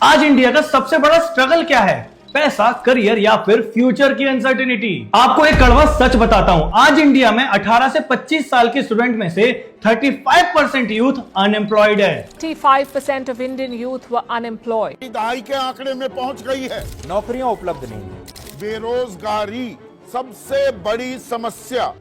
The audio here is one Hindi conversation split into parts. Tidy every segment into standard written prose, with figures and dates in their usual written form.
आज इंडिया का सबसे बड़ा स्ट्रगल क्या है? पैसा, करियर या फिर फ्यूचर की अनसर्टेनिटी। आपको एक कड़वा सच बताता हूं, आज इंडिया में 18 से 25 साल के स्टूडेंट में से 35% यूथ अनएम्प्लॉयड है। 35% of Indian youth were unemployed. दहाई के आंकड़े में पहुंच गई है। नौकरियां उपलब्ध नहीं है। बेरोजगारी सबसे बड़ी समस्या।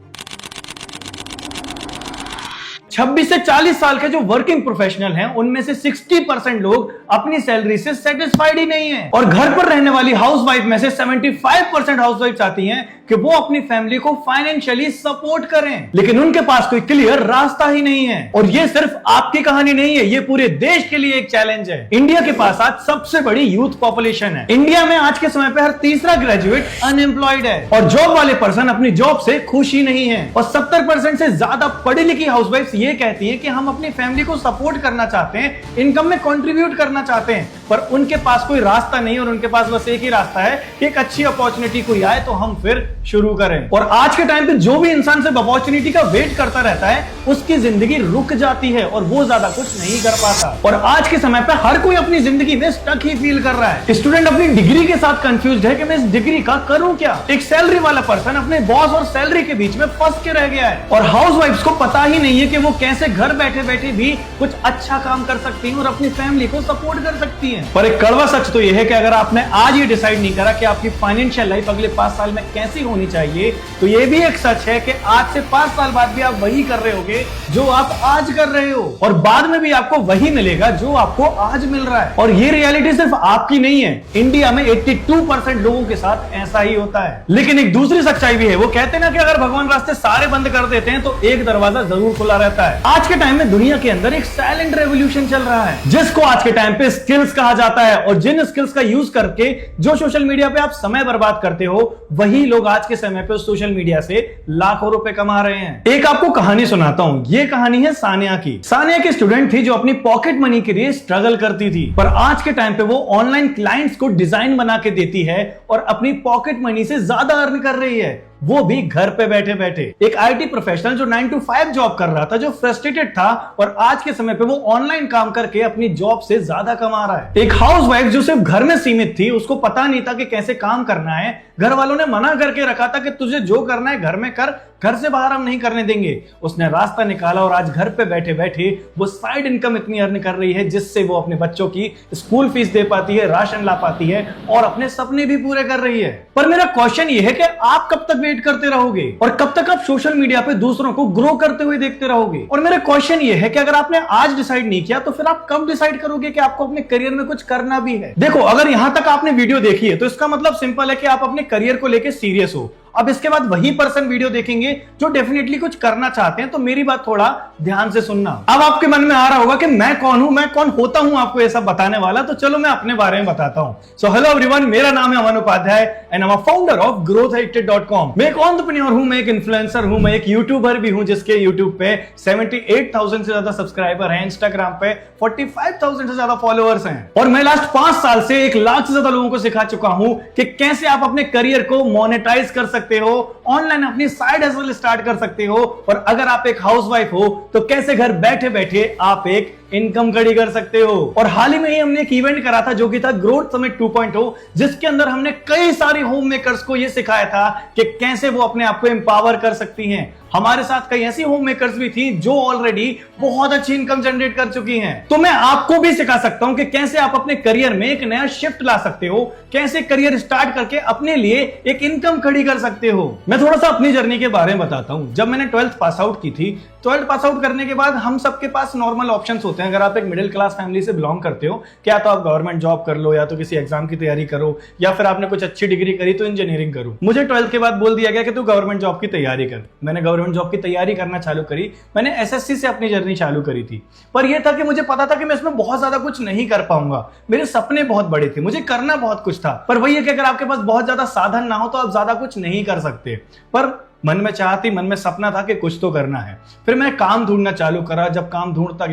26 से 40 साल के जो वर्किंग प्रोफेशनल हैं, उनमें से 60% लोग अपनी सैलरी से सेटिस्फाइड ही नहीं है। और घर पर रहने वाली हाउसवाइफ में से 75% हाउसवाइफ चाहती हैं कि वो अपनी फैमिली को फाइनेंशियली सपोर्ट करें, लेकिन उनके पास कोई क्लियर रास्ता ही नहीं है। और ये सिर्फ आपकी कहानी नहीं है, ये पूरे देश के लिए एक चैलेंज है। इंडिया के पास आज सबसे बड़ी यूथ पॉपुलेशन है। इंडिया में आज के समय पे हर तीसरा ग्रेजुएट अनएम्प्लॉयड है और जॉब वाले पर्सन अपनी जॉब से खुश ही नहीं है। और 70% से ज्यादा पढ़ी लिखी हाउसवाइफ ये कहती है कि हम अपनी फैमिली को सपोर्ट करना चाहते हैं, इनकम में कंट्रीब्यूट करना चाहते हैं, पर उनके पास कोई रास्ता नहीं और उनके पास बस एक ही रास्ता है कि एक अच्छी अपॉर्चुनिटी कोई आए तो हम फिर शुरू करें। और आज के टाइम पे जो भी इंसान सिर्फ अपॉर्चुनिटी का वेट करता रहता है, उसकी जिंदगी रुक जाती है और वो ज्यादा कुछ नहीं कर पाता। और आज के समय पे हर कोई अपनी जिंदगी में स्टक ही फील कर रहा है। स्टूडेंट अपनी डिग्री के साथ कंफ्यूज्ड है कि मैं इस डिग्री का करूं क्या। एक सैलरी वाला पर्सन अपने बॉस और सैलरी के बीच में फंस के रह गया है। और हाउसवाइफ्स को पता ही नहीं है कि वो कैसे घर बैठे बैठे भी कुछ अच्छा काम कर सकती हैं और अपनी फैमिली को सपोर्ट कर सकती हैं। पर एक कड़वा सच तो यह है कि अगर आपने आज ये डिसाइड नहीं करा कि आपकी फाइनेंशियल लाइफ अगले 5 साल में कैसी होनी चाहिए, तो ये भी एक सच है कि आज से 5 साल बाद भी आप वही कर रहे होगे जो आप आज कर रहे हो, और बाद में भी आपको वही मिलेगा जो आपको आज मिल रहा है। और ये रियलिटी सिर्फ आपकी नहीं है, इंडिया में 82% लोगों के साथ ऐसा ही होता है। लेकिन एक दूसरी सच्चाई भी है, वो कहते हैं ना कि अगर भगवान रास्ते सारे बंद कर देते हैं तो एक दरवाजा जरूर खुला रहता है। आज के टाइम में दुनिया के अंदर एक साइलेंट रेवोल्यूशन चल रहा है, जिसको आज के टाइम पे स्किल्स कहा जाता है। और जिन स्किल्स का यूज करके जो सोशल मीडिया पे आप समय बर्बाद करते हो, वही लोग आज के समय पे सोशल मीडिया से लाखों रुपए कमा रहे हैं। एक आपको कहानी सुनाता हूं, ये कहानी है सानिया की। सानिया की स्टूडेंट थी जो अपनी पॉकेट मनी के लिए स्ट्रगल करती थी, पर आज के टाइम पे वो ऑनलाइन क्लाइंट्स को डिजाइन बना के देती है और अपनी पॉकेट मनी से ज्यादा अर्न कर रही है, वो भी घर पे बैठे बैठे। एक आईटी प्रोफेशनल जो 9 to 5 जॉब कर रहा था, जो फ्रस्ट्रेटेड था, और आज के समय पे वो ऑनलाइन काम करके अपनी जॉब से ज्यादा कमा रहा है। एक हाउसवाइफ जो सिर्फ घर में सीमित थी, उसको पता नहीं था कि कैसे काम करना है। घर वालों ने मना करके रखा था कि तुझे जो करना है घर में कर, घर से बाहर हम नहीं करने देंगे। उसने रास्ता निकाला और आज घर पे बैठे बैठे वो साइड इनकम इतनी अर्न कर रही है जिससे वो अपने बच्चों की स्कूल फीस दे पाती है, राशन ला पाती है और अपने सपने भी पूरे कर रही है। पर मेरा क्वेश्चन ये है कि आप कब तक वेट करते रहोगे और कब तक आप सोशल मीडिया पे दूसरों को ग्रो करते हुए देखते रहोगे? और मेरा क्वेश्चन ये है कि अगर आपने आज डिसाइड नहीं किया तो फिर आप कब डिसाइड करोगे कि आपको अपने करियर में कुछ करना भी है? देखो, अगर यहां तक आपने वीडियो देखी है तो इसका मतलब सिंपल है कि आप अपने करियर को लेकर सीरियस हो। अब इसके बाद वही पर्सन वीडियो देखेंगे जो डेफिनेटली कुछ करना चाहते हैं, तो मेरी बात थोड़ा ध्यान से सुनना। अब आपके मन में आ रहा होगा कि मैं कौन हूं, मैं कौन होता हूं आपको ये सब बताने वाला, तो चलो मैं अपने बारे में बताता हूं। सो हेलो एवरीवन, मेरा नाम है Aman Upadhyay and I am founder of growthaddicted.com। मैं एक एंटरप्रेन्योर हूं, मैं एक इन्फ्लुएंसर हूं, मैं एक यूट्यूबर भी हूं जिसके यूट्यूब पे 78,000 से ज्यादा सब्सक्राइबर हैं, इंस्टाग्राम पे 45,000 से ज्यादा फॉलोअर्स हैं। और मैं लास्ट 5 साल से 1 लाख से ज्यादा लोगों को सिखा चुका हूं कि कैसे आप अपने करियर को मोनेटाइज कर सकते हो, ऑनलाइन अपनी साइड हसल स्टार्ट कर सकते हो, और अगर आप एक हाउसवाइफ हो तो कैसे घर बैठे बैठे आप एक इनकम खड़ी कर सकते हो। और हाल ही में ही हमने एक इवेंट करा था जो कि था ग्रोथ समिट 2.0, जिसके अंदर हमने कई सारे होम मेकर्स को यह सिखाया था कि कैसे वो अपने आप को एम्पावर कर सकती हैं। हमारे साथ कई ऐसी होम मेकर्स भी थी जो ऑलरेडी बहुत अच्छी इनकम जनरेट कर चुकी हैं। तो मैं आपको भी सिखा सकता हूं कि कैसे आप अपने करियर में एक नया शिफ्ट ला सकते हो, कैसे करियर स्टार्ट करके अपने लिए एक इनकम खड़ी कर सकते हो। मैं थोड़ा सा अपनी जर्नी के बारे में बताता हूं। जब मैंने 12th पास आउट की थी, 12th पास आउट करने के बाद हम सबके पास नॉर्मल ऑप्शंस होते हैं। अगर आप एक मिडिल क्लास फैमिली से बिलोंग करते हो, क्या तो आप गवर्नमेंट जॉब कर लो, या तो किसी एग्जाम की तैयारी करो, या फिर आपने कुछ अच्छी डिग्री करी तो इंजीनियरिंग करो। मुझे 12th के बाद बोल दिया गया कि तू गवर्नमेंट जॉब की तैयारी कर। मैंने गवर्नमेंट जॉब की तैयारी करना चालू करी। मैंने एसएससी से अपनी जर्नी चालू करी थी, पर यह था कि मुझे पता था कि मैं इसमें बहुत ज्यादा कुछ नहीं कर पाऊंगा। मेरे सपने बहुत बड़े थे, मुझे करना बहुत कुछ था, पर वही है कि अगर आपके पास बहुत ज्यादा साधन ना हो तो आप ज्यादा कुछ नहीं कर सकते। पर मन में चाह थी, मन में सपना था कि कुछ तो करना है। फिर मैंने काम ढूंढना चालू करा। जब काम ढूंढता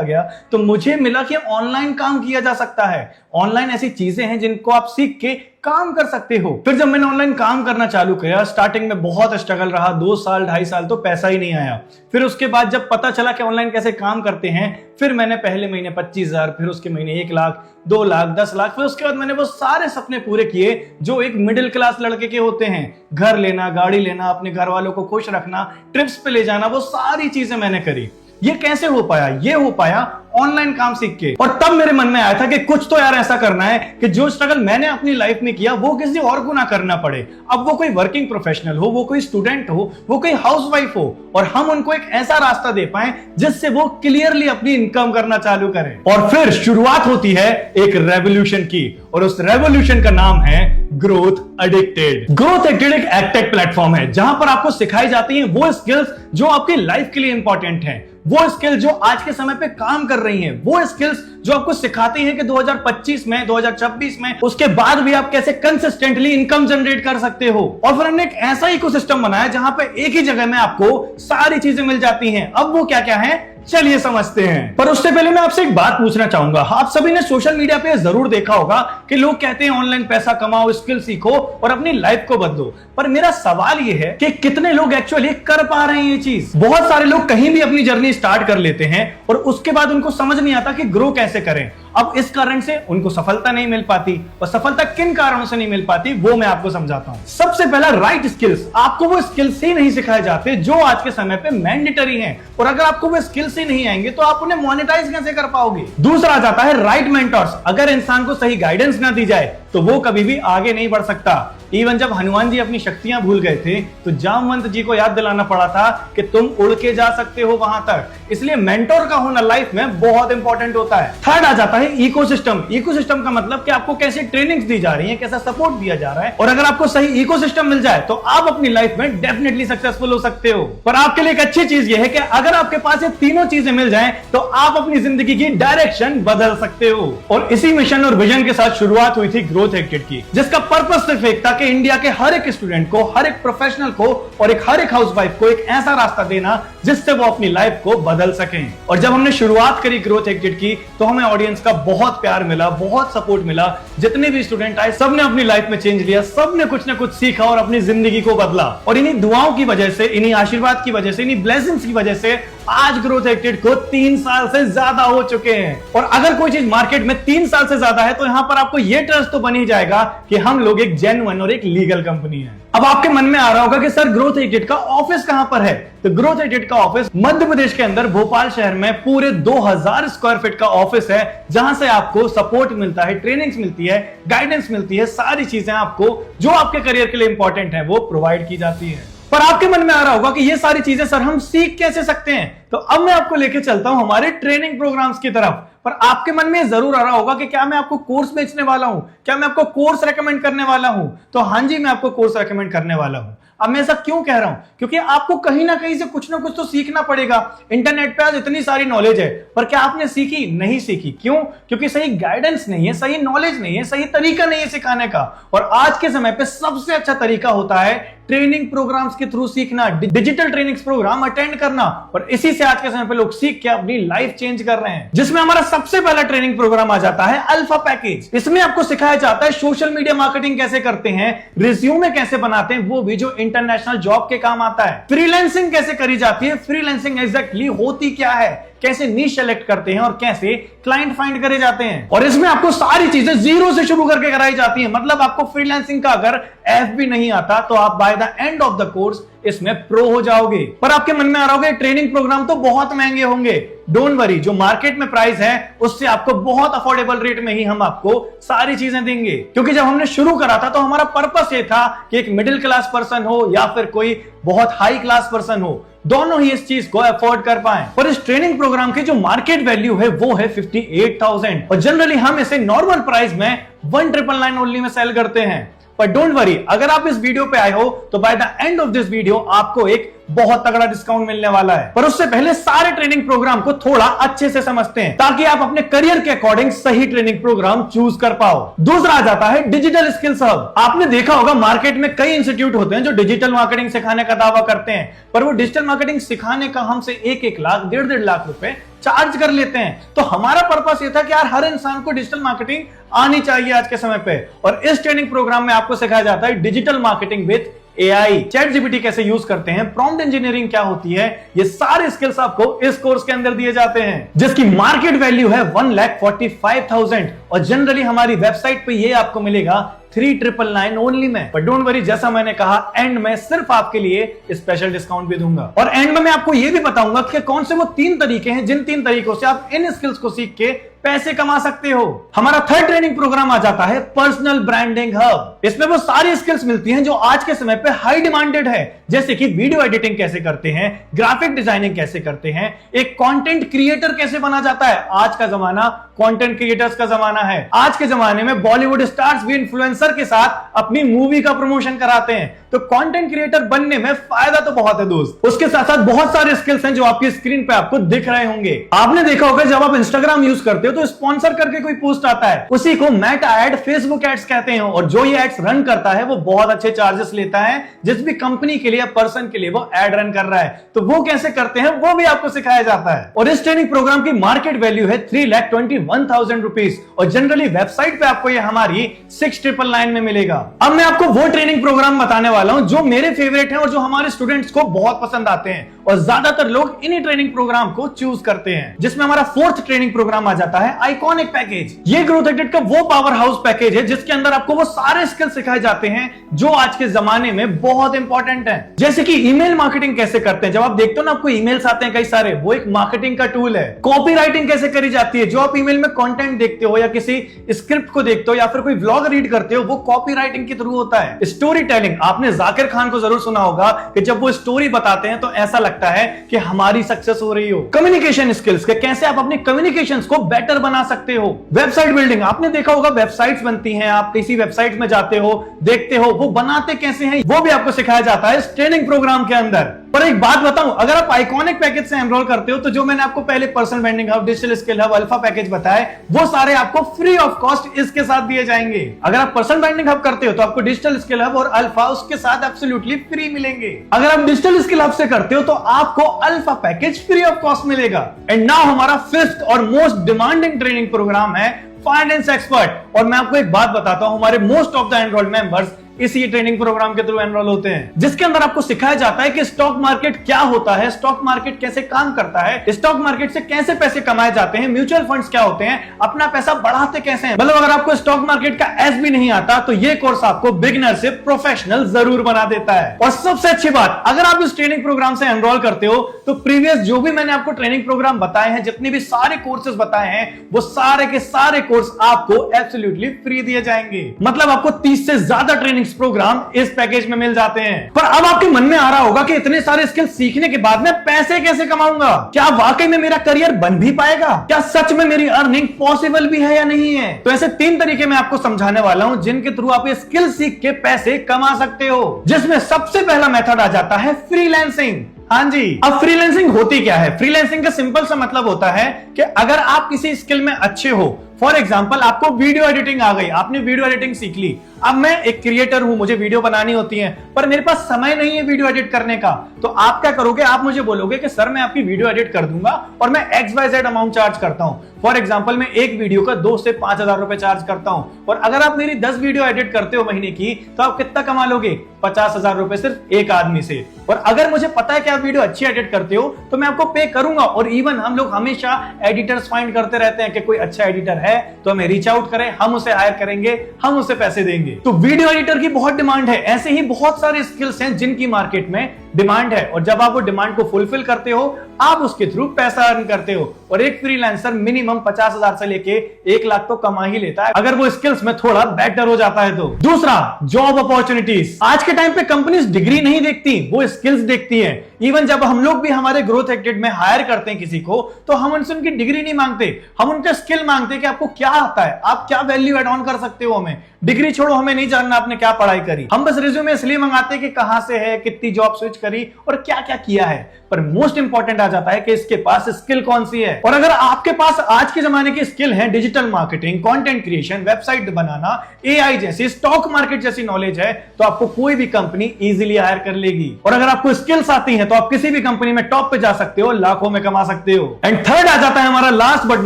गया तो मुझे मिला कि ऑनलाइन काम किया जा सकता है। ऑनलाइन ऐसी चीजें हैं जिनको आप सीख के काम कर सकते हो। फिर जब मैंने ऑनलाइन काम करना चालू किया, स्टार्टिंग में बहुत स्ट्रगल रहा, 2 साल 2.5 साल तो पैसा ही नहीं आया। फिर उसके बाद जब पता चला कि ऑनलाइन कैसे काम करते हैं, फिर मैंने पहले महीने 25,000, फिर उसके महीने 1 लाख, 2 लाख, 10 लाख, फिर उसके बाद मैंने वो सारे सपने पूरे किए जो एक मिडिल क्लास लड़के के होते हैं। घर लेना, गाड़ी लेना, अपने घर वालों को खुश रखना, ट्रिप्स पे ले जाना, वो सारी चीजें मैंने करी। ये कैसे हो पाया? ये हो पाया ऑनलाइन काम सीख के। और तब मेरे मन में आया था कि कुछ तो यार ऐसा करना है कि जो स्ट्रगल मैंने अपनी लाइफ में किया वो किसी और को ना करना पड़े। अब वो कोई वर्किंग प्रोफेशनल हो, वो कोई स्टूडेंट हो, वो कोई हाउसवाइफ हो, और हम उनको एक ऐसा रास्ता दे पाए जिससे वो क्लियरली अपनी इनकम करना चालू करें। और फिर शुरुआत होती है एक रेवोल्यूशन की, और उस रेवोल्यूशन का नाम है ग्रोथ एडिक्टेड। ग्रोथ एडिक्टेड एक एडटेक प्लेटफॉर्म है जहां पर आपको सिखाई जाती हैं वो स्किल्स जो आपकी लाइफ के लिए इंपॉर्टेंट हैं, वो स्किल जो आज के समय पे काम कर रही हैं, वो स्किल्स जो आपको सिखाती हैं कि 2025 में, 2026 में, उसके बाद भी आप कैसे कंसिस्टेंटली इनकम जनरेट कर सकते हो। और फिर हमने एक ऐसा इकोसिस्टम बनाया जहां पे एक ही जगह में आपको सारी चीजें मिल जाती हैं। अब वो क्या क्या है, चलिए समझते हैं। पर उससे पहले मैं आपसे एक बात पूछना चाहूंगा। आप सभी ने सोशल मीडिया पे जरूर देखा होगा कि लोग कहते हैं ऑनलाइन पैसा कमाओ, स्किल सीखो और अपनी लाइफ को बदलो। पर मेरा सवाल यह है कि कितने लोग एक्चुअली कर पा रहे हैं ये चीज। बहुत सारे लोग कहीं भी अपनी जर्नी स्टार्ट कर लेते हैं और उसके बाद उनको समझ नहीं आता कि ग्रो कैसे करें। अब इस कारण से उनको सफलता नहीं मिल पाती, और सफलता किन कारणों से नहीं मिल पाती वो मैं आपको समझाता हूं। सबसे पहला, राइट स्किल्स। आपको वो स्किल्स ही नहीं सिखाए जाते जो आज के समय पे मैंडेटरी हैं, और अगर आपको वो स्किल्स ही नहीं आएंगे तो आप उन्हें मोनेटाइज कैसे कर पाओगे। दूसरा आ जाता है राइट मेंटर्स। अगर इंसान को सही गाइडेंस ना दी जाए तो वो कभी भी आगे नहीं बढ़ सकता। इवन जब हनुमान जी अपनी शक्तियां भूल गए थे तो जामवंत जी को याद दिलाना पड़ा था कि तुम उड़ के जा सकते हो वहां तक। इसलिए मेंटोर का होना लाइफ में बहुत इंपॉर्टेंट होता है। थर्ड आ जाता है इकोसिस्टम। इकोसिस्टम का मतलब कि आपको कैसे ट्रेनिंग्स दी जा रही है, कैसा सपोर्ट दिया जा रहा है, और अगर आपको सही इकोसिस्टम मिल जाए तो आप अपनी लाइफ में डेफिनेटली सक्सेसफुल हो सकते हो। पर आपके लिए एक अच्छी चीज यह है कि अगर आपके पास ये तीनों चीजें मिल जाएं तो आप अपनी जिंदगी की डायरेक्शन बदल सकते हो। और इसी मिशन और विजन के साथ शुरुआत हुई थी ग्रोथ एडिक्टेड की, जिसका पर्पस सिर्फ एक था कि इंडिया के हर एक स्टूडेंट को, हर एक प्रोफेशनल को और हर एक हाउसवाइफ को एक ऐसा रास्ता देना जिससे वो अपनी लाइफ को बदल सकें। और जब हमने शुरुआत करी ग्रोथ एडिक्टेड की तो हमें ऑडियंस का बहुत प्यार मिला, बहुत सपोर्ट मिला। जितने भी स्टूडेंट आए सबने अपनी लाइफ में चेंज लिया, सबने कुछ ना कुछ सीखा और अपनी जिंदगी को बदला। और इन्हीं दुआओं की वजह से, इन्हीं आशीर्वाद की वजह से, इन्हीं ब्लेसिंग्स की वजह से आज ग्रोथ एडिक्टेड को 3 साल से ज्यादा हो चुके हैं। और अगर कोई चीज मार्केट में 3 साल से ज्यादा है तो यहां पर आपको यह ट्रस्ट तो बन ही जाएगा कि हम लोग एक जेन्युइन और एक लीगल कंपनी है। अब आपके मन में आ रहा होगा कि सर ग्रोथ एडिक्टेड का ऑफिस कहां पर है? तो ग्रोथ एडिक्टेड का ऑफिस मध्य प्रदेश के अंदर भोपाल शहर में पूरे 2000 स्क्वायर फीट का ऑफिस है, जहां से आपको सपोर्ट मिलता है, ट्रेनिंग्स मिलती है, गाइडेंस मिलती है, सारी चीजें आपको जो आपके करियर के लिए इंपॉर्टेंट है वो प्रोवाइड की जाती है। पर आपके मन में आ रहा होगा कि ये सारी चीजें सर हम सीख कैसे सकते हैं? तो अब मैं आपको लेके चलता हूं हमारे ट्रेनिंग प्रोग्राम्स की तरफ। पर आपके मन में जरूर आ रहा होगा कि क्या मैं आपको कोर्स बेचने वाला हूं, क्या मैं आपको कोर्स रेकमेंड करने वाला हूं? तो हाँ जी, मैं आपको कोर्स रेकमेंड करने वाला हूं। अब मैं ऐसा क्यों कह रहा हूं? क्योंकि आपको कहीं ना कहीं से कुछ ना कुछ तो सीखना पड़ेगा। इंटरनेट पे आज इतनी सारी नॉलेज है, पर क्या आपने सीखी? नहीं सीखी। क्यों? क्योंकि सही गाइडेंस नहीं है, सही नॉलेज नहीं है, सही तरीका नहीं है सिखाने का। और आज के समय पे सबसे अच्छा तरीका होता है ट्रेनिंग प्रोग्राम्स के थ्रू सीखना, डिजिटल ट्रेनिंग प्रोग्राम अटेंड करना। और इसी से आज के समय पे लोग सीख के अपनी लाइफ चेंज कर रहे हैं। जिसमें हमारा सबसे पहला ट्रेनिंग प्रोग्राम आ जाता है अल्फा पैकेज। इसमें आपको सिखाया जाता है सोशल मीडिया मार्केटिंग कैसे करते हैं, रिज्यूमे कैसे बनाते हैं, वो भी जो इंटरनेशनल जॉब के काम आता है, फ्रीलांसिंग कैसे करी जाती है, फ्रीलांसिंग एग्जैक्टली होती क्या है, कैसे नीश सेलेक्ट करते हैं और कैसे क्लाइंट फाइंड करे जाते हैं। और इसमें आपको सारी चीजें जीरो से शुरू करके कराई जाती हैं। मतलब आपको फ्रीलांसिंग का अगर एफ भी नहीं आता तो आप by the end of the course इसमें प्रो हो जाओगे। पर आपके मन में आ रहा होगा ट्रेनिंग प्रोग्राम तो बहुत महंगे होंगे। डोंट वरी, जो मार्केट में प्राइस है उससे आपको बहुत अफोर्डेबल रेट में ही हम आपको सारी चीजें देंगे। क्योंकि जब हमने शुरू करा था तो हमारा पर्पस ये था कि एक मिडिल क्लास पर्सन हो या फिर कोई बहुत हाई क्लास पर्सन हो, दोनों ही इस चीज को अफोर्ड कर पाएं। पर इस ट्रेनिंग प्रोग्राम की जो मार्केट वैल्यू है वो है 58,000 और जनरली हम इसे नॉर्मल प्राइस में 1999 ओनली में सेल करते हैं। पर डोंट वरी, अगर आप इस वीडियो पे आए हो तो by the end of this video आपको एक बहुत तगड़ा डिस्काउंट मिलने वाला है। पर उससे पहले सारे ट्रेनिंग प्रोग्राम को थोड़ा अच्छे से समझते हैं ताकि आप अपने करियर के अकॉर्डिंग सही ट्रेनिंग प्रोग्राम चूज कर पाओ। दूसरा आ जाता है डिजिटल स्किल्स हब। आपने देखा होगा मार्केट में कई इंस्टीट्यूट होते हैं जो डिजिटल मार्केटिंग सिखाने का दावा करते हैं, पर वो डिजिटल मार्केटिंग सिखाने का हमसे 1-1 लाख 1.5 लाख रुपए चार्ज कर लेते हैं। तो हमारा पर्पस ये था कि यार हर इंसान को डिजिटल मार्केटिंग आनी चाहिए आज के समय पे, और इस ट्रेनिंग प्रोग्राम में आपको सिखाया जाता है digital marketing with AI, chat GPT कैसे यूज करते हैं, प्रॉम्प्ट इंजीनियरिंग क्या होती है, ये सारे स्किल्स आपको इस कोर्स के अंदर दिए जाते हैं, जिसकी मार्केट वैल्यू है 1,45,000 और जनरली हमारी वेबसाइट पे ये आपको मिलेगा 3,999 ओनली में। पर डोंट वरी, जैसा मैंने कहा एंड में सिर्फ आपके लिए स्पेशल डिस्काउंट भी दूंगा, और एंड में मैं आपको ये भी बताऊंगा कि कौन से वो 3 तरीके हैं जिन 3 तरीकों से आप इन स्किल्स को सीख के पैसे कमा सकते हो। हमारा थर्ड ट्रेनिंग प्रोग्राम आ जाता है पर्सनल ब्रांडिंग हब। इसमें वो सारी स्किल्स मिलती हैं जो आज के समय पे हाई डिमांडेड है, जैसे कि वीडियो एडिटिंग कैसे करते हैं, ग्राफिक डिजाइनिंग कैसे करते हैं, एक कंटेंट क्रिएटर कैसे बना जाता है। आज का जमाना कंटेंट क्रिएटर्स का जमाना है। आज के जमाने में बॉलीवुड स्टार्स भी इन्फ्लुएंसर के साथ अपनी मूवी का प्रमोशन कराते हैं, तो कंटेंट क्रिएटर बनने में फायदा तो बहुत है दोस्त। उसके साथ साथ बहुत सारे स्किल्स हैं जो आपकी स्क्रीन पे आपको दिख रहे होंगे। आपने देखा होगा जब आप इंस्टाग्राम यूज करते हो तो स्पॉन्सर करके कोई पोस्ट आता है, उसी को मेटा एड, फेसबुक एड्स कहते हैं, और जो ये एड्स रन करता है वो बहुत अच्छे चार्जेस लेता है जिस भी कंपनी के लिए, पर्सन के लिए वो एड रन कर रहा है। तो वो कैसे करते हैं वो भी आपको सिखाया जाता है, और इस ट्रेनिंग प्रोग्राम की मार्केट वैल्यू है 3,21,000 रुपीज, और जनरली वेबसाइट पे आपको ये हमारी 6,999 में मिलेगा। अब मैं आपको वो ट्रेनिंग प्रोग्राम बताने वाला हूं जो मेरे फेवरेट हैं और जो हमारे स्टूडेंट्स को बहुत पसंद आते हैं, और ज्यादातर लोग इन्हीं ट्रेनिंग प्रोग्राम को चूज करते हैं, जिसमें हमारा 4th ट्रेनिंग प्रोग्राम आ जाता है आइकॉनिक पैकेज। ये ग्रोथ एक्टेड का वो पावर हाउस पैकेज है जिसके अंदर आपको वो सारे स्किल सिखाए जाते हैं जो आज के जमाने में बहुत इंपॉर्टेंट है, जैसे कि ईमेल मार्केटिंग कैसे करते हैं। जब आप देखते हो ना आपको ईमेल्स आते हैं कई सारे, वो एक मार्केटिंग का टूल है। कॉपी राइटिंग कैसे करी जाती है, जो आप ईमेल में कंटेंट देखते हो या किसी स्क्रिप्ट को देखते हो या फिर कोई व्लॉग रीड करते हो, वो कॉपी राइटिंग के थ्रू होता है। स्टोरी टेलिंग, आपने जाकिर खान को जरूर सुना होगा कि जब वो स्टोरी बताते हैं तो ऐसा लगता है कि हमारी सक्सेस हो रही हो। कम्युनिकेशन स्किल्स के कैसे आप अपने कम्युनिकेशंस को बेटर बना सकते हो। वेबसाइट बिल्डिंग, आपने देखा होगा वेबसाइट्स बनती हैं, आप किसी वेबसाइट में जाते हो, देखते हो वो बनाते कैसे हैं, वो भी आपको सिखाया जाता है इस ट्रेनिंग प्रोग्राम के अंदर। पर एक बात बताऊं, अगर आप आइकॉनिक पैकेज से एनरोल करते हो तो जो मैंने आपको पहले personal branding hub, digital skill hub, alpha package बताए, वो सारे आपको फ्री ऑफ कॉस्ट इसके साथ दिए जाएंगे। अगर आप पर्सनल ब्रांडिंग हब करते हो तो आपको डिजिटल स्किल हब और अल्फा उसके साथ एब्सोल्युटली फ्री मिलेंगे। अगर आप डिजिटल स्किल हब से करते हो तो आपको alpha package free of cost मिलेगा। एंड नाउ हमारा 5th और मोस्ट डिमांडिंग ट्रेनिंग प्रोग्राम है फाइनेंस एक्सपर्ट, और मैं आपको एक बात बताता हूं, हमारे most of the enrolled members इसी ट्रेनिंग प्रोग्राम के थ्रू एनरोल होते हैं, जिसके अंदर आपको सिखाया जाता है कि स्टॉक मार्केट क्या होता है, स्टॉक मार्केट कैसे काम करता है, स्टॉक मार्केट से कैसे पैसे कमाए जाते हैं, म्यूचुअल फंड्स क्या होते हैं, अपना पैसा बढ़ाते कैसे हैं। मतलब अगर आपको स्टॉक मार्केट का एस भी नहीं आता तो ये कोर्स आपको बिगिनर से प्रोफेशनल जरूर बना देता है। और सबसे अच्छी बात, अगर आप इस ट्रेनिंग प्रोग्राम से एनरोल करते हो तो प्रीवियस जो भी मैंने आपको ट्रेनिंग प्रोग्राम बताए हैं, जितने भी सारे कोर्सेज बताए हैं, वो सारे के सारे कोर्स आपको एब्सोल्युटली फ्री दिए जाएंगे। मतलब आपको 30 से ज्यादा ट्रेनिंग प्रोग्राम इस पैकेज में मिल जाते हैं। पर अब आपके मन में आ रहा होगा कि इतने सारे स्किल सीखने के बाद मैं पैसे कैसे कमाऊंगा, क्या वाकई में मेरा करियर बन भी पाएगा, क्या सच में मेरी अर्निंग पॉसिबल भी है या नहीं है। तो ऐसे 3 तरीके मैं आपको समझाने वाला हूं जिनके थ्रू आप ये स्किल सीख के पैसे कमा सकते हो, जिसमें सबसे पहला मेथड आ जाता है फ्रीलांसिंग। हाँ जी, अब फ्रीलांसिंग होती क्या है। फ्रीलांसिंग का सिंपल सा मतलब होता है कि अगर आप किसी स्किल में अच्छे हो, फॉर एग्जाम्पल आपको वीडियो एडिटिंग आ गई, आपने वीडियो एडिटिंग सीख ली, अब मैं एक क्रिएटर हूं, मुझे वीडियो बनानी होती है पर मेरे पास समय नहीं है वीडियो एडिट करने का, तो आप क्या करोगे, आप मुझे बोलोगे कि सर मैं आपकी वीडियो एडिट कर दूंगा और मैं XYZ अमाउंट चार्ज करता हूं। फॉर एग्जाम्पल मैं एक वीडियो का 2 से 5,000 रुपए चार्ज करता हूं, और अगर आप मेरी 10 वीडियो एडिट करते हो महीने की तो आप कितना कमा लोगे, 50,000 रुपए सिर्फ एक आदमी से। और अगर मुझे पता है कि आप वीडियो अच्छी एडिट करते हो तो मैं आपको पे करूंगा, और इवन हम लोग हमेशा एडिटर्स फाइंड करते रहते हैं कि कोई अच्छा एडिटर है तो हमें रीच आउट करें, हम उसे हायर करेंगे, हम उसे पैसे देंगे। तो वीडियो एडिटर की बहुत डिमांड है। ऐसे ही बहुत सारे स्किल्स हैं जिनकी मार्केट में डिमांड है, और जब आप वो डिमांड को फुलफिल करते हो आप उसके थ्रू पैसा अर्न करते हो। और एक फ्रीलांसर मिनिमम 50,000 से लेके 1 लाख तो कमा ही लेता है अगर वो स्किल्स में थोड़ा बेटर हो जाता है तो। दूसरा, जॉब अपॉर्चुनिटीज। आज के टाइम पे कंपनीज डिग्री नहीं देखती, वो स्किल्स देखती है। इवन जब हम लोग भी हमारे ग्रोथ एक्टेड में हायर करते हैं किसी को तो हम उनसे उनकी डिग्री नहीं मांगते, हम उनका स्किल मांगते हैं कि आपको क्या आता है, आप क्या वैल्यू एड ऑन कर सकते हो। हमें डिग्री छोड़ो, हमें नहीं जानना आपने क्या पढ़ाई करी, हम बस रिज्यूमे इसलिए मंगाते हैं कि कहां से है, कितनी जॉब स्विच करी और क्या क्या किया है, पर मोस्ट इंपॉर्टेंट आ जाता है कि इसके पास स्किल कौन सी है। और अगर आपके पास आज के जमाने की स्किल है, digital marketing, content creation, website बनाना, एआई जैसी, स्टॉक मार्केट जैसी नॉलेज है, तो आपको कोई भी कंपनी इजीली हायर कर लेगी। और अगर आपको स्किल्स आती हैं तो आप किसी भी कंपनी में टॉप पे जा सकते हो, लाखों में कमा सकते हो। एंड थर्ड आ जाता है हमारा last but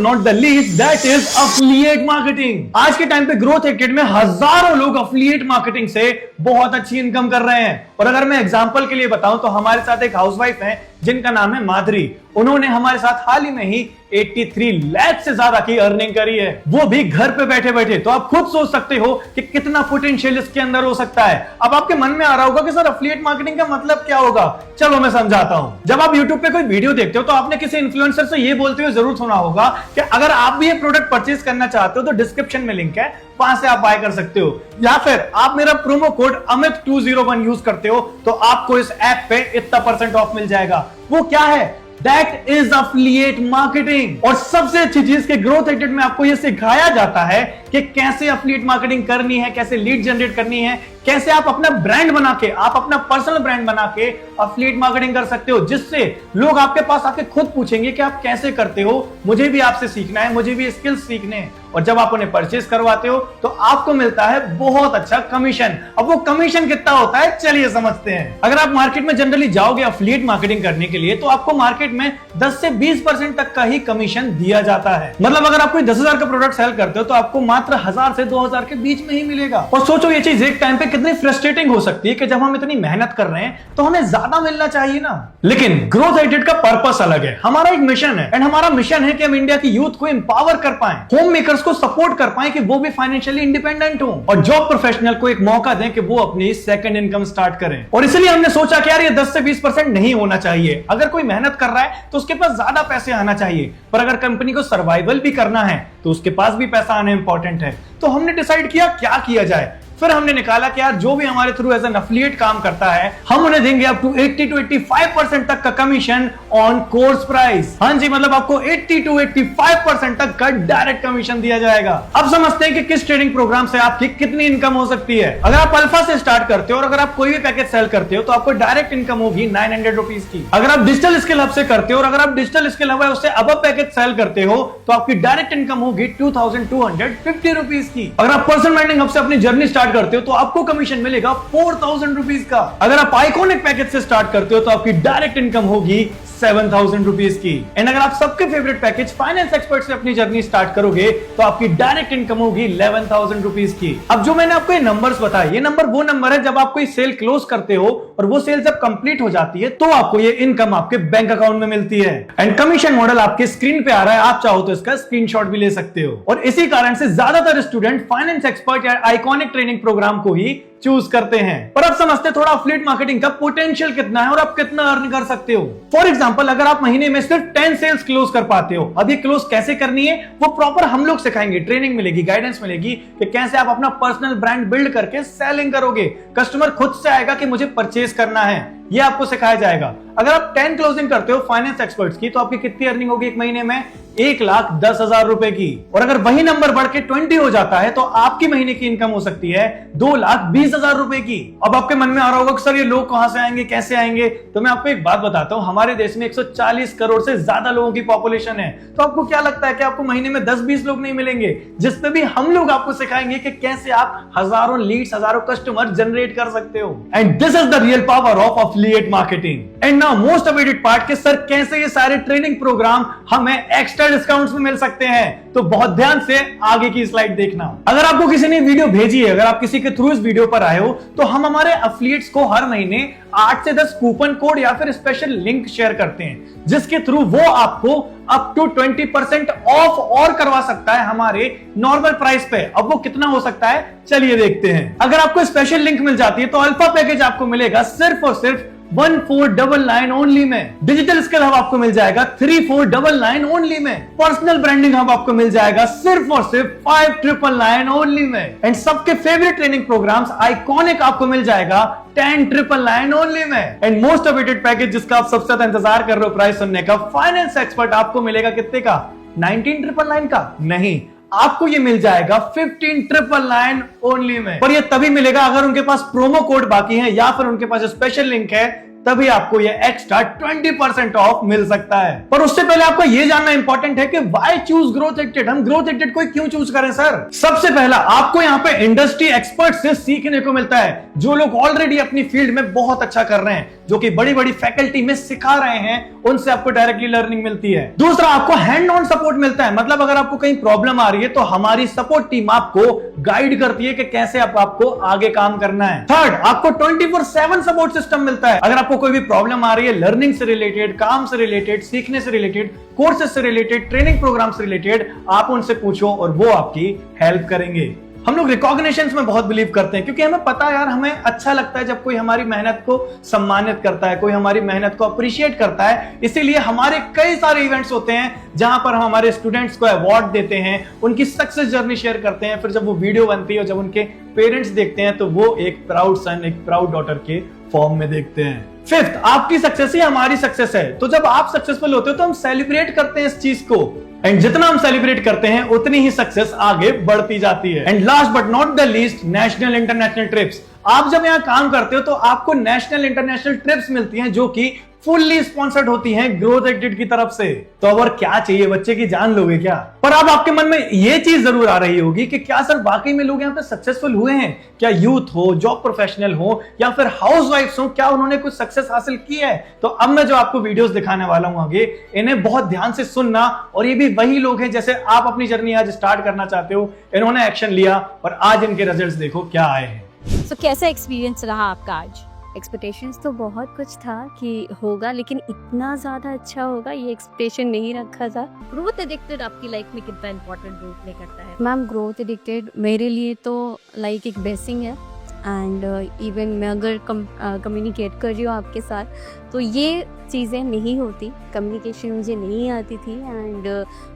not the least, that is affiliate marketing. आज के टाइम पे ग्रोथ हैकेट में हजारों लोग एफिलिएट मार्केटिंग से बहुत अच्छी इनकम कर रहे हैं। और अगर मैं एग्जांपल के लिए बताऊं तो हमारे साथ एक हाउसवाइफ है जिनका नाम है माधुरी। उन्होंने हमारे साथ हाल ही में ही 83 लाख से ज्यादा की अर्निंग करी है, वो भी घर पे बैठे बैठे। तो आप खुद सोच सकते हो कि कितना पोटेंशियल इसके अंदर हो सकता है। अब आपके मन में आ रहा होगा कि सर एफिलिएट मार्केटिंग का मतलब क्या होगा। चलो मैं समझाता हूं। जब आप YouTube पे कोई वीडियो देखते हो तो आपने किसी इन्फ्लुएंसर से ये बोलते हुए जरूर सुना होगा कि अगर आप भी ये प्रोडक्ट परचेज करना चाहते हो तो डिस्क्रिप्शन में लिंक है, वहां से आप बाय कर सकते हो। या फिर आप मेरा प्रोमो कोड अमित201 यूज करते हो तो आपको इस ऐप पे इतना % ऑफ मिल जाएगा। वो क्या है? That is affiliate marketing। और सबसे अच्छी चीज के ग्रोथ हैकेट में आपको यह सिखाया जाता है कि कैसे एफिलिएट मार्केटिंग करनी है, कैसे लीड जनरेट करनी है, कैसे आप अपना ब्रांड बना के, आप अपना पर्सनल ब्रांड बना के एफिलिएट मार्केटिंग कर सकते हो, जिससे लोग आपके पास आके खुद पूछेंगे कि आप कैसे करते हो, मुझे भी आपसे सीखना है, मुझे भी स्किल्स सीखने हैं। और जब आप उन्हें परचेज करवाते हो तो आपको मिलता है बहुत अच्छा कमीशन। अब वो कमीशन कितना होता है, चलिए समझते हैं। अगर आप मार्केट में जनरली जाओगे एफिलिएट मार्केटिंग करने के लिए तो आपको मार्केट में 10 से 20% तक का ही कमीशन दिया जाता है। मतलब अगर आप कोई 10,000 का प्रोडक्ट सेल करते हो तो आपको मात्र 1000 से 2000 के बीच में ही मिलेगा। और सोचो ये चीज एक टाइम पे कितनी फ्रस्ट्रेटिंग हो सकती है कि जब हम इतनी मेहनत कर रहे हैं तो हमें ज्यादा मिलना चाहिए ना। लेकिन ग्रोथ हैकेट का पर्पस अलग है। हमारा एक मिशन है, एंड हमारा मिशन है कि हम इंडिया की यूथ को एम्पावर कर पाएं, होम मेकर्स को सपोर्ट कर पाएं कि वो भी फाइनेंशियली इंडिपेंडेंट हो, और जॉब प्रोफेशनल को एक मौका दें कि वो अपनी सेकंड इनकम स्टार्ट करें। और इसलिए हमने सोचा कि यार ये 10 से 20% नहीं होना चाहिए। अगर कोई मेहनत कर रहा है तो उसके पास ज्यादा पैसे आना चाहिए, पर अगर कंपनी को सर्वाइवल भी करना है तो उसके पास भी पैसा आना इंपॉर्टेंट है। तो हमने डिसाइड किया क्या किया जाए। फिर हमने निकाला कि यार जो भी हमारे थ्रू एज एन एफिलिएट काम करता है हम उन्हें देंगे अप टू 80 to 85% तक का कमीशन ऑन कोर्स प्राइस। हाँ जी, मतलब आपको 80 to 85% तक का डायरेक्ट कमीशन दिया जाएगा। अब समझते हैं कि किस ट्रेडिंग प्रोग्राम से आपकी कितनी इनकम हो सकती है। अगर आप अल्फा से स्टार्ट करते हो और अगर आप कोई भी पैकेज सेल करते हो तो आपको डायरेक्ट इनकम होगी 900 रुपीज की। अगर आप डिजिटल स्किल हब से करते हो और अगर आप डिजिटल स्किल हब उससे अब पैकेज सेल करते हो तो आपकी डायरेक्ट इनकम होगी 2250 रुपीज की। अगर आप पर्सनल ब्रांडिंग हब से अपनी जर्नी स्टार्ट करते हो तो आपको कमीशन मिलेगा 4000 रुपीज का। अगर आप आइकॉनिक पैकेज से स्टार्ट करते हो तो आपकी डायरेक्ट इनकम होगी 7000 रुपीज की। एंड अगर आप सबके फेवरेट पैकेज फाइनेंस एक्सपर्ट से अपनी जर्नी स्टार्ट करोगे तो आपकी डायरेक्ट इनकम होगी 11000 रुपीज की। अब जो मैंने आपको ये नंबर्स बताए, ये नंबर वो नंबर है जब आप कोई सेल क्लोज करते हो और वो सेल जब कंप्लीट हो जाती है तो आपको ये इनकम आपके बैंक अकाउंट में मिलती है। एंड कमीशन मॉडल आपके स्क्रीन पे आ रहा है, आप चाहो तो इसका स्क्रीनशॉट भी ले सकते हो। और इसी कारण से ज्यादातर स्टूडेंट फाइनेंस एक्सपर्ट या आइकॉनिक ट्रेनिंग प्रोग्राम को ही चूज करते हैं। पर अब समझते थोड़ा एफिलिएट मार्केटिंग का पोटेंशियल कितना है और आप कितना अर्न कर सकते हो। फॉर एग्जांपल, अगर आप महीने में सिर्फ 10 सेल्स क्लोज कर पाते हो, अब ये क्लोज कैसे करनी है वो प्रॉपर हम लोग सिखाएंगे, ट्रेनिंग मिलेगी, गाइडेंस मिलेगी कि कैसे आप अपना पर्सनल ब्रांड बिल्ड करके सेलिंग करोगे। कस्टमर खुद से आएगा कि मुझे परचेज करना है, ये आपको सिखाया जाएगा। अगर आप 10 क्लोजिंग करते हो फाइनेंस एक्सपर्ट्स की तो आपकी कितनी अर्निंग होगी एक महीने में? 1,10,000 रुपए की। और अगर वही नंबर बढ़ के 20 हो जाता है तो आपकी महीने की इनकम हो सकती है 2,20,000 रुपए की। अब आपके मन में आ रहा होगा कि सर ये लोग कहां से आएंगे, कैसे आएंगे? तो मैं आपको एक बात बताता हूं, हमारे देश में 140 करोड़ से ज्यादा लोगों की पॉपुलेशन है। तो आपको क्या लगता है कि आपको महीने में 10-20 लोग नहीं मिलेंगे जिसपे भी हम लोग आपको सिखाएंगे कि कैसे आप हजारों लीड्स, हजारों कस्टमर जनरेट कर सकते हो। And this is the real power of affiliate marketing. And now most awaited part के सर कैसे ये सारे ट्रेनिंग प्रोग्राम हमें एक्स्ट्रा डिस्काउंट्स में मिल सकते हैं। तो बहुत ध्यान से आगे की स्लाइड देखना। अगर आपको किसी ने वीडियो भेजी है, अगर आप किसी के थ्रू इस वीडियो पर आए हो तो हम हमारे एफिलिएट्स को हर महीने 8 से 10 कूपन कोड या फिर स्पेशल लिंक शेयर करते हैं जिसके थ्रू वो आपको अप टू 20% ऑफ और करवा सकता है हमारे नॉर्मल प्राइस पे। अब वो कितना हो सकता है चलिए देखते हैं। अगर आपको स्पेशल लिंक मिल जाती है तो अल्फा पैकेज आपको मिलेगा सिर्फ और सिर्फ 1499 ओनली में। डिजिटल स्किल हब आपको मिल जाएगा 3499 ओनली में। पर्सनल ब्रांडिंग हब आपको मिल जाएगा सिर्फ और सिर्फ 5999 ओनली में। एंड सबके फेवरेट ट्रेनिंग प्रोग्राम्स आइकॉनिक आपको मिल जाएगा 10,999 ओनली में। एंड मोस्ट अवेटेड पैकेज जिसका आप सबसे ज्यादा इंतजार कर रहे हो प्राइस सुनने का, फाइनेंस एक्सपर्ट, आपको मिलेगा कितने का? 19,999 का नहीं, आपको ये मिल जाएगा 15,999 ओनली में। पर ये तभी मिलेगा अगर उनके पास प्रोमो कोड बाकी है या फिर उनके पास स्पेशल लिंक है तभी आपको ये एक्स्ट्रा 20% ऑफ मिल सकता है। पर उससे पहले आपको ये जानना इंपॉर्टेंट है कि व्हाई चूज ग्रोथ एडिक्टेड, हम ग्रोथ एडिक्टेड को क्यों चूज करें सर। सबसे पहला, आपको यहाँ पे इंडस्ट्री एक्सपर्ट से सीखने को मिलता है, जो लोग ऑलरेडी अपनी फील्ड में बहुत अच्छा कर रहे हैं, जो कि बड़ी बड़ी फैकल्टी में सिखा रहे हैं, उनसे आपको डायरेक्टली लर्निंग मिलती है। दूसरा, आपको हैंड ऑन सपोर्ट मिलता है, मतलब अगर आपको कहीं प्रॉब्लम आ रही है तो हमारी सपोर्ट टीम आपको गाइड करती है कि कैसे आपको आगे काम करना है। थर्ड, आपको 24/7 सपोर्ट सिस्टम मिलता है। अगर आपको कोई भी प्रॉब्लम आ रही है लर्निंग से रिलेटेड, काम से रिलेटेड, सीखने से रिलेटेड, कोर्सेज से रिलेटेड, ट्रेनिंग प्रोग्राम से रिलेटेड, आप उनसे पूछो और वो आपकी हेल्प करेंगे। हम लोग रिकॉग्निशंस में बहुत बिलीव करते हैं, क्योंकि हमें पता है यार, हमें अच्छा लगता है जब कोई हमारी मेहनत को सम्मानित करता है, कोई हमारी मेहनत को अप्रिशिएट करता है। इसीलिए हमारे कई सारे इवेंट्स होते हैं जहां पर हम हमारे स्टूडेंट्स को अवार्ड देते हैं, उनकी सक्सेस जर्नी शेयर करते हैं। फिर जब वो वीडियो बनती है और जब उनके पेरेंट्स देखते हैं तो वो एक प्राउड सन, एक प्राउड डॉटर के फॉर्म में देखते हैं। फिफ्थ, आपकी सक्सेस ही हमारी सक्सेस है, तो जब आप सक्सेसफुल होते हो तो हम सेलिब्रेट करते हैं इस चीज को, एंड जितना हम सेलिब्रेट करते हैं उतनी ही सक्सेस आगे बढ़ती जाती है। And last but not the least, national international trips. आप जब यहाँ काम करते हो तो आपको नेशनल इंटरनेशनल ट्रिप्स मिलती हैं, जो कि फुल्ली स्पॉन्सर्ड होती हैं ग्रोथ एडिक्टेड की तरफ से। तो अब और क्या चाहिए, बच्चे की जान लोगे क्या। पर अब आपके मन में ये चीज जरूर आ रही होगी कि क्या सर वाकई में लोग यहाँ पे सक्सेसफुल हुए हैं, क्या यूथ हो, जॉब प्रोफेशनल हो या फिर हाउसवाइफ्स हो, क्या उन्होंने कुछ सक्सेस हासिल की है। तो अब मैं जो आपको वीडियोस दिखाने वाला हूं आगे, इन्हें बहुत ध्यान से सुनना। और ये भी वही लोग हैं जैसे आप अपनी जर्नी आज स्टार्ट करना चाहते हो, इन्होंने एक्शन लिया और आज इनके रिजल्ट्स देखो क्या आए हैं। तो कैसा एक्सपीरियंस रहा आपका आज? एक्सपेक्टेशंस तो बहुत कुछ था कि होगा, लेकिन इतना ज़्यादा अच्छा होगा ये एक्सपेक्टेशन नहीं रखा था। ग्रोथ एडिक्टेड आपकी लाइफ में कितना इंपॉर्टेंट रोल प्ले करता है? मैम, ग्रोथ एडिक्टेड मेरे लिए तो लाइक एक ब्लेसिंग है। एंड इवन मैं अगर कम्युनिकेट कर रही हूँ आपके साथ तो ये चीज़ें नहीं होती, कम्युनिकेशन मुझे नहीं आती थी। एंड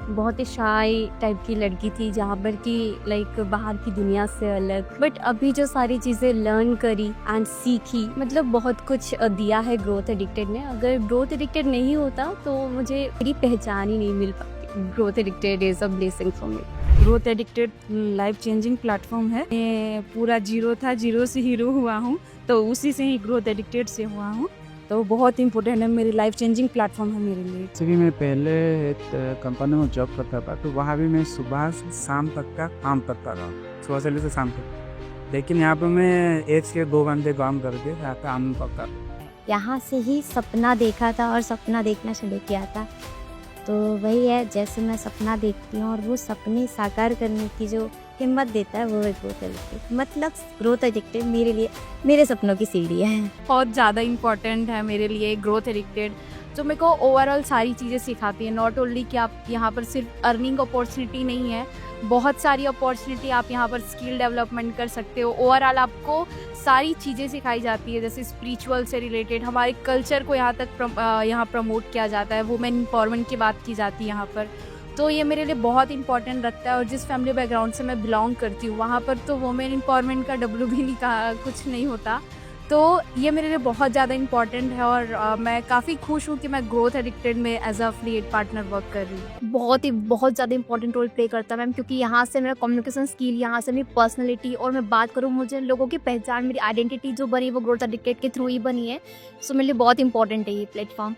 बहुत ही शाई टाइप की लड़की थी, जहाँ पर कि लाइक बाहर की दुनिया से अलग। बट अभी जो सारी चीज़ें लर्न करी एंड सीखी, मतलब बहुत कुछ दिया है ग्रोथ एडिक्टेड ने। अगर ग्रोथ एडिक्टेड नहीं होता तो मुझे मेरी पहचान ही नहीं मिल पाती। Growth addicted is a blessing for me. Growth addicted life changing platform है। मैं पूरा जीरो था, जीरो से हीरो हुआ हूँ, तो उसी से ही ग्रोथ एडिक्टेड से हुआ हूँ। तो बहुत इंपॉर्टेंट है, मेरी लाइफ चेंजिंग प्लेटफॉर्म है मेरे लिए। जैसे कि मैं पहले एक कंपनी में जॉब करता था, तो वहाँ भी मैं सुबह से शाम तक का काम करता था, सुबह से लेकर शाम तक। लेकिन यहाँ पे मैं 1 से 2 घंटे काम करके काम करता। यहाँ से ही सपना देखा था और सपना देखना शुरू किया था। तो वही है, जैसे मैं सपना देखती हूँ और वो सपने साकार करने की जो हिम्मत देता है वो है ग्रोथ एडिक्टेड। मतलब ग्रोथ एडिक्टेड मेरे लिए मेरे सपनों की सीढ़ी है। बहुत ज़्यादा इम्पॉर्टेंट है मेरे लिए ग्रोथ एडिक्टेड, जो मेरे को ओवरऑल सारी चीज़ें सिखाती है। नॉट ओनली कि आप यहाँ पर सिर्फ अर्निंग अपॉर्चुनिटी नहीं है, बहुत सारी अपॉर्चुनिटी आप यहाँ पर स्किल डेवलपमेंट कर सकते हो। ओवरऑल आपको सारी चीज़ें सिखाई जाती है, जैसे स्पिरिचुअल से रिलेटेड हमारे कल्चर को यहाँ तक यहाँ प्रमोट किया जाता है, वुमेन एम्पावरमेंट की बात की जाती है यहाँ पर। तो ये मेरे लिए बहुत इंपॉर्टेंट रखता है। और जिस फैमिली बैकग्राउंड से मैं बिलोंग करती हूँ वहाँ पर तो वुमेन एम्पावरमेंट का डब्ल्यू भी नहीं कहा, कुछ नहीं होता। तो ये मेरे लिए बहुत ज़्यादा इंपॉर्टेंट है और मैं काफ़ी खुश हूँ कि मैं ग्रोथ एडिक्टेड में as a affiliate partner work कर रही हूँ। बहुत ज़्यादा इंपॉर्टेंट रोल प्ले करता है मैम, क्योंकि यहाँ से मेरा कम्युनिकेशन स्किल, यहाँ से मेरी पर्सनैलिटी, और मैं बात करूँ मुझे लोगों की पहचान, मेरी आइडेंटिटी जो बनी वो ग्रोथ एडिक्टेड के थ्रू ही बनी है। सो मेरे लिए बहुत इंपॉर्टेंट है ये प्लेटफॉर्म।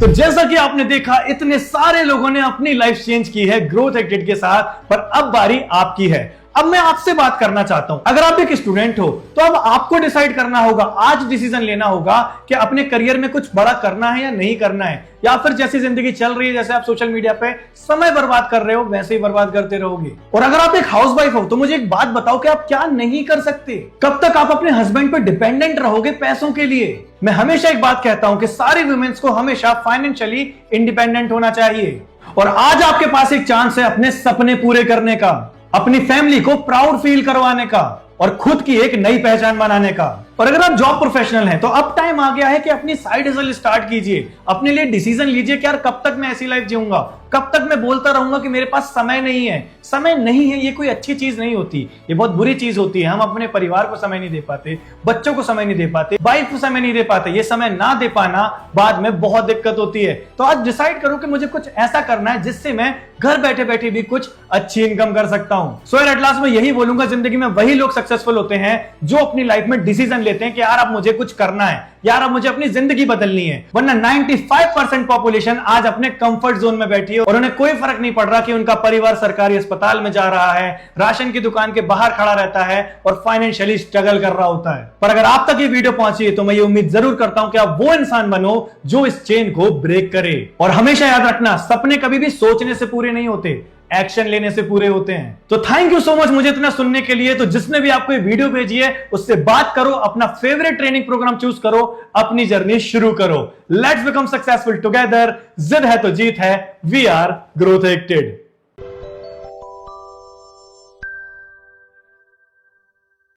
तो जैसा कि आपने देखा, इतने सारे लोगों ने अपनी लाइफ चेंज की है ग्रोथ एडिक्टेड के साथ, पर अब बारी आपकी है। अब मैं आपसे बात करना चाहता हूं, अगर आप एक स्टूडेंट हो तो अब आपको डिसाइड करना होगा, आज डिसीजन लेना होगा कि अपने करियर में कुछ बड़ा करना है या नहीं करना है, या फिर जैसी जिंदगी चल रही है, जैसे आप सोशल मीडिया पे समय बर्बाद कर रहे हो वैसे ही बर्बाद करते रहोगे। और अगर आप एक हाउसवाइफ हो तो मुझे एक बात बताओ कि आप क्या नहीं कर सकते। कब तक आप अपने हस्बैंड पर डिपेंडेंट रहोगे पैसों के लिए। मैं हमेशा एक बात कहता हूं कि सारी वुमेन्स को हमेशा फाइनेंशियली इंडिपेंडेंट होना चाहिए। और आज आपके पास एक चांस है अपने सपने पूरे करने का, अपनी फैमिली को प्राउड फील करवाने का और खुद की एक नई पहचान बनाने का। और अगर आप जॉब प्रोफेशनल हैं तो अब टाइम आ गया है कि अपनी साइड हसल स्टार्ट कीजिए, अपने लिए डिसीजन लीजिए कि यार कब तक मैं ऐसी लाइफ जीऊंगा, कब तक मैं बोलता रहूंगा कि मेरे पास समय नहीं है। समय नहीं है ये कोई अच्छी चीज नहीं होती, ये बहुत बुरी चीज होती है। हम अपने परिवार को समय नहीं दे पाते, बच्चों को समय नहीं दे पाते, वाइफ को समय नहीं दे पाते। ये समय ना दे पाना बाद में बहुत दिक्कत होती है। तो आज डिसाइड करो कि मुझे कुछ ऐसा करना है जिससे मैं घर बैठे बैठे भी कुछ अच्छी इनकम कर सकता हूं। सो एट लास्ट मैं यही बोलूंगा, जिंदगी में वही लोग सक्सेसफुल होते हैं जो अपनी लाइफ में डिसीजन लेते हैं कि यार अब मुझे कुछ करना है, यार अब मुझे अपनी जिंदगी बदलनी है। वरना 95% पॉपुलेशन आज अपने कंफर्ट जोन में बैठी है और उन्हें कोई फर्क नहीं पड़ रहा कि उनका परिवार सरकारी अस्पताल में जा रहा है, राशन की दुकान के बाहर खड़ा रहता है और फाइनेंशियली स्ट्रगल कर रहा होता है। पर अगर आप तक ये वीडियो पहुंची है तो मैं ये उम्मीद जरूर करता हूं कि आप वो इंसान बनो जो इस चेन को ब्रेक करे। और हमेशा याद रखना, सपने कभी भी सोचने से पूरे नहीं होते, एक्शन लेने से पूरे होते हैं। तो थैंक यू सो मच मुझे इतना सुनने के लिए। तो जिसने भी आपको ये वीडियो भेजी है उससे बात करो, अपना फेवरेट ट्रेनिंग प्रोग्राम चूज करो, अपनी जर्नी शुरू करो। Let's become successful together. जिद है तो जीत है। We are growth acted.